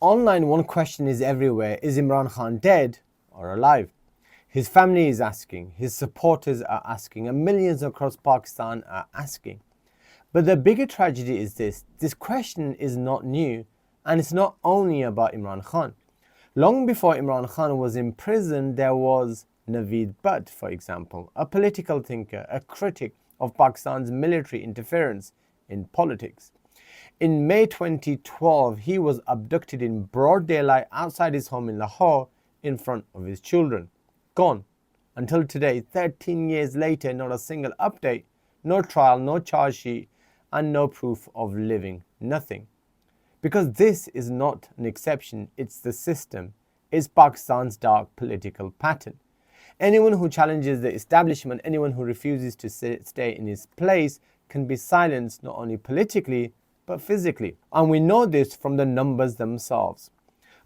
Online, one question is everywhere: is Imran Khan dead or alive? His family is asking, his supporters are asking, and millions across Pakistan are asking. But the bigger tragedy is this question is not new, and it's not only about Imran Khan. Long before Imran Khan was in prison, there was Naveed Butt, for example, a political thinker, a critic of Pakistan's military interference in politics. In May 2012, he was abducted in broad daylight outside his home in Lahore in front of his children. Gone. Until today, 13 years later, not a single update, no trial, no charge sheet, and no proof of living. Nothing. Because this is not an exception, it's the system. It's Pakistan's dark political pattern. Anyone who challenges the establishment, anyone who refuses to stay in his place, can be silenced not only politically, but physically. And we know this from the numbers themselves.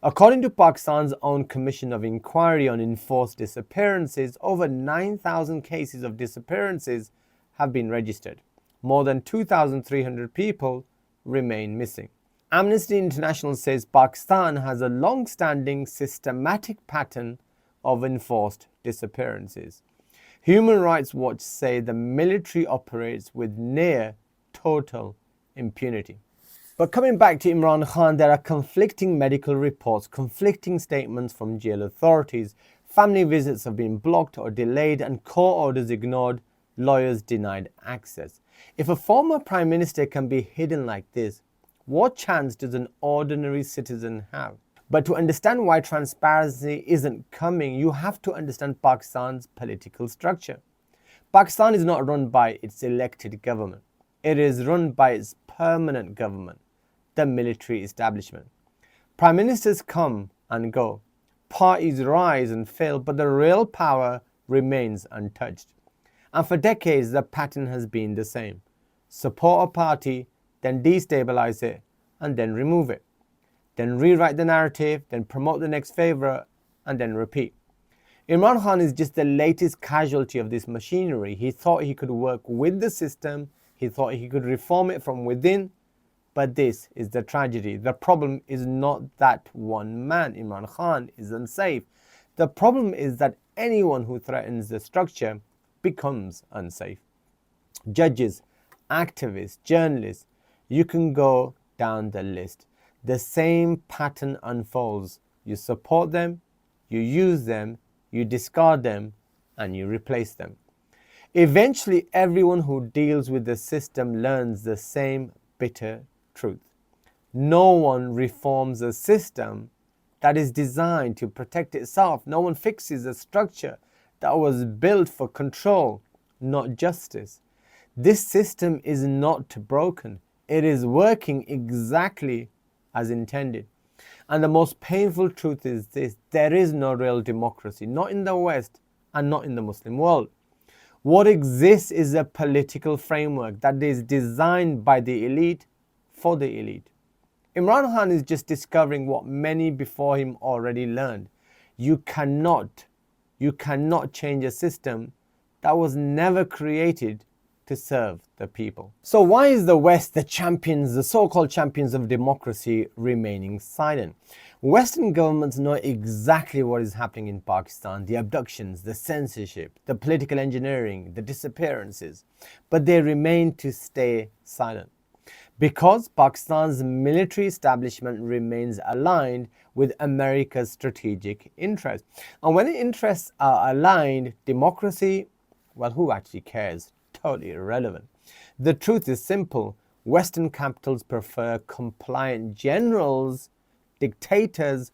According to Pakistan's own Commission of Inquiry on Enforced Disappearances, over 9,000 cases of disappearances have been registered. More than 2,300 people remain missing. Amnesty International says Pakistan has a long-standing systematic pattern of enforced disappearances. Human Rights Watch say the military operates with near total impunity. But coming back to Imran Khan, there are conflicting medical reports, conflicting statements from jail authorities. Family visits have been blocked or delayed and court orders ignored, lawyers denied access. If a former prime minister can be hidden like this, what chance does an ordinary citizen have? But to understand why transparency isn't coming, you have to understand Pakistan's political structure. Pakistan is not run by its elected government. It is run by its permanent government, the military establishment. Prime ministers come and go, parties rise and fail, but the real power remains untouched. And for decades, the pattern has been the same. Support a party, then destabilize it, and then remove it. Then rewrite the narrative, then promote the next favorite, and then repeat. Imran Khan is just the latest casualty of this machinery. He thought he could work with the system, he thought he could reform it from within, but this is the tragedy. The problem is not that one man, Imran Khan, is unsafe. The problem is that anyone who threatens the structure becomes unsafe. Judges, activists, journalists, you can go down the list. The same pattern unfolds. You support them, you use them, you discard them, and you replace them. Eventually, everyone who deals with the system learns the same bitter truth. No one reforms a system that is designed to protect itself. No one fixes a structure that was built for control, not justice. This system is not broken. It is working exactly as intended. And the most painful truth is this: there is no real democracy, not in the West and not in the Muslim world. What exists is a political framework that is designed by the elite for the elite. Imran Khan is just discovering what many before him already learned. You cannot change a system that was never created to serve the people. So why is the West, the champions, the so-called champions of democracy, remaining silent? Western governments know exactly what is happening in Pakistan, the abductions, the censorship, the political engineering, the disappearances, but they remain to stay silent. Because Pakistan's military establishment remains aligned with America's strategic interests. And when the interests are aligned, democracy, well, who actually cares? Totally irrelevant. The truth is simple. Western capitals prefer compliant generals, dictators,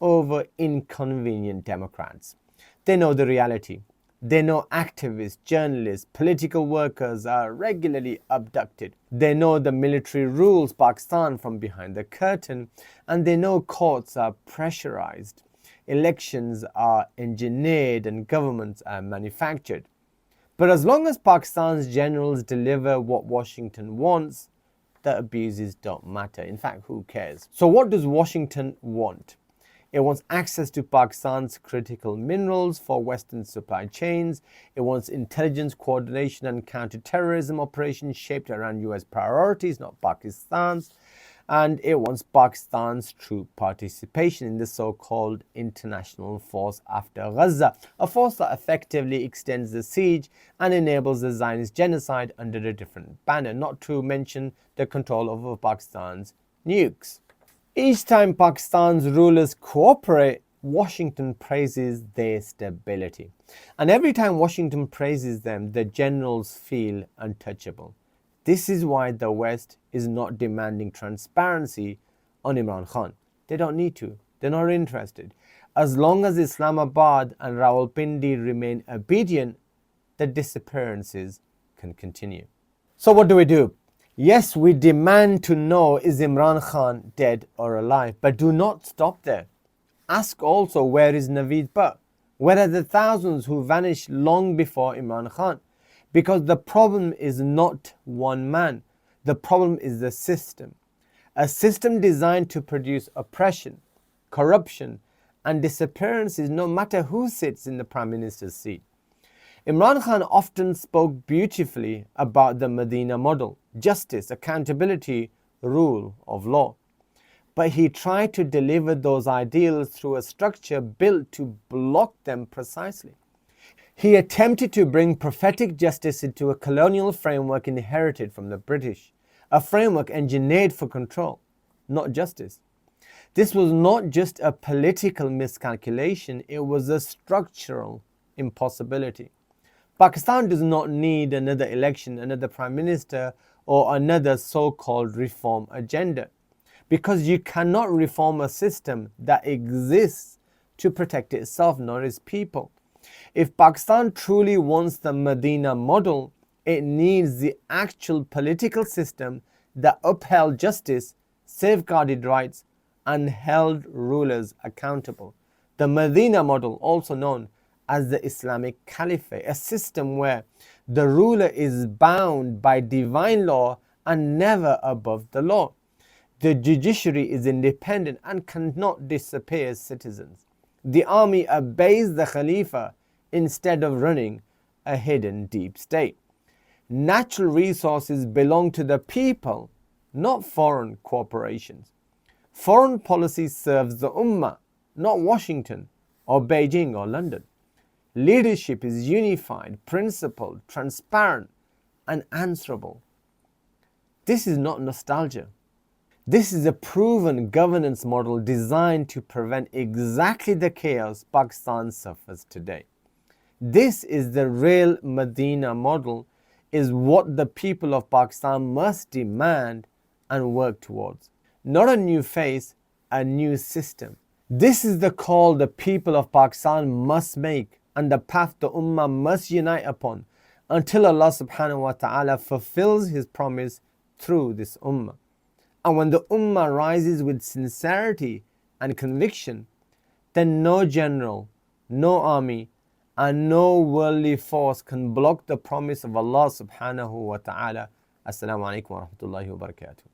over inconvenient democrats. They know the reality. They know activists, journalists, political workers are regularly abducted. They know the military rules Pakistan from behind the curtain, and they know courts are pressurized, elections are engineered, and governments are manufactured. But as long as Pakistan's generals deliver what Washington wants, the abuses don't matter. In fact, who cares? So what does Washington want? It wants access to Pakistan's critical minerals for Western supply chains. It wants intelligence coordination and counter-terrorism operations shaped around US priorities, not Pakistan's. and it wants Pakistan's troop participation in the so-called international force after Gaza, a force that effectively extends the siege and enables the Zionist genocide under a different banner, not to mention the control over Pakistan's nukes. Each time Pakistan's rulers cooperate, Washington praises their stability. And every time Washington praises them, the generals feel untouchable. This is why the West is not demanding transparency on Imran Khan. They don't need to. They're not interested. As long as Islamabad and Rawalpindi remain obedient, the disappearances can continue. So what do? Yes, we demand to know, is Imran Khan dead or alive? But do not stop there. Ask also, where is Naveed Butt? Where are the thousands who vanished long before Imran Khan? Because the problem is not one man. The problem is the system. A system designed to produce oppression, corruption, and disappearances no matter who sits in the Prime Minister's seat. Imran Khan often spoke beautifully about the Medina Model, justice, accountability, rule of law. But he tried to deliver those ideals through a structure built to block them precisely. He attempted to bring prophetic justice into a colonial framework inherited from the British, a framework engineered for control, not justice. This was not just a political miscalculation, it was a structural impossibility. Pakistan does not need another election, another prime minister, or another so-called reform agenda, because you cannot reform a system that exists to protect itself, not its people. If Pakistan truly wants the Medina model, it needs the actual political system that upheld justice, safeguarded rights, and held rulers accountable. The Medina model, also known as the Islamic Caliphate, a system where the ruler is bound by divine law and never above the law. The judiciary is independent and cannot disappear citizens. The army obeys the Khalifa instead of running a hidden deep state. Natural resources belong to the people, not foreign corporations. Foreign policy serves the Ummah, not Washington or Beijing or London. Leadership is unified, principled, transparent, and answerable. This is not nostalgia. This is a proven governance model designed to prevent exactly the chaos Pakistan suffers today. This is the real Medina model, is what the people of Pakistan must demand and work towards. Not a new face, a new system. This is the call the people of Pakistan must make and the path the Ummah must unite upon until Allah subhanahu wa ta'ala fulfills His promise through this Ummah. And when the Ummah rises with sincerity and conviction, then no general, no army, and no worldly force can block the promise of Allah subhanahu wa ta'ala. Assalamu alaikum wa rahmatullahi wa barakatuh.